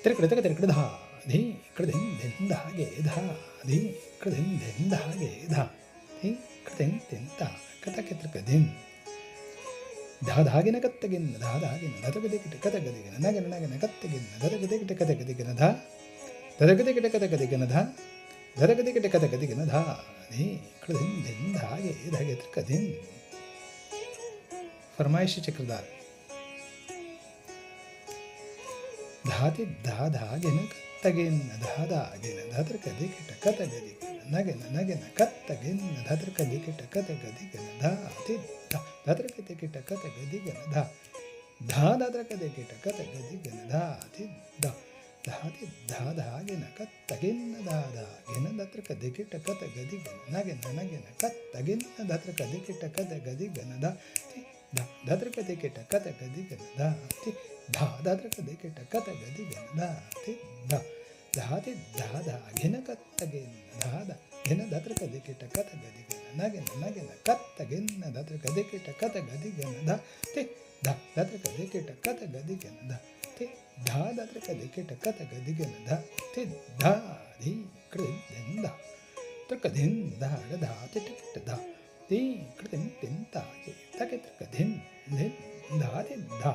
ತಿರ್ಕಡೆ ತಗ ತಿರ್ಕಡೆ ಧಾ ಧೀ ಕಡೆ ಧಿಂದ ಹಾಗೆ ಧಾ ಧೀ ಕಡೆ ಧಿಂದ ಹಾಗೆ ಧಾ ಧೀ ಕಡೆ ತಿಂತ ಕತಕೆ ತಿರ್ಕ ಧಿನ್ ಧಾಧಾಗಿನ ಕತ್ತಗಿನ್ನ ಧಾಧಾಗಿನ ಧತಗದಿಗಿಟ ಕತಗದಿಗಿನ ನಗನ ನಗನ ಕತ್ತಗಿನ್ನ ಧತಗದಿಗಿಟ ಕತಗದಿಗಿನ ಧಾ ಧತಗದಿಗಿಟ ಕತಗದಿಗಿನ ಧಾ ಧತಗದಿಗಿಟ ಕತಗದಿಗಿನ ಧಾ ಧೀ ಕಡೆ ಧಿಂದ ಹಾಗೆ ಧಾಗೆ ತಿರ್ಕ ಧಿನ್ फरमाइशी चक्रदार धाति धाधागिन कत्तगिन धाधागिन धतर्क दिकिट कतगदिगिन नगन नगन कत्तगिन धतर्क दिकिट कतगदिगिन धाति धतर्क दिकिट कतगदिगिन धा धा धतर्क दिकिट कतगदिगिन धाति धाति धाधागिन कत्तगिन धाधागिन धतर्क दिकिट कतगदिगिन नगन नगन कत्तगिन धतर्क दिकिट कतगदिगिन धाति धतर्क दिकिट कतगदिगिन धाति धा धतर्क दिकिट कतगदिगिन धाति धाति धाधागिन कत्तगिन धाधा गिन धतर्क दिकिट कतगदिगिन नगन नगन कत्तगिन धतर्क दिकिट कतगदिगिन धाति धतर्क दिकिट कतगदिगिन धाति धा धतर्क दिकिट कतगदिगिन धाति धाधि कृदिन धा तर्क दिन धा धाति टिकिट धा ती कृतिन तिंता के तके तर्क दिन दिन धाति धा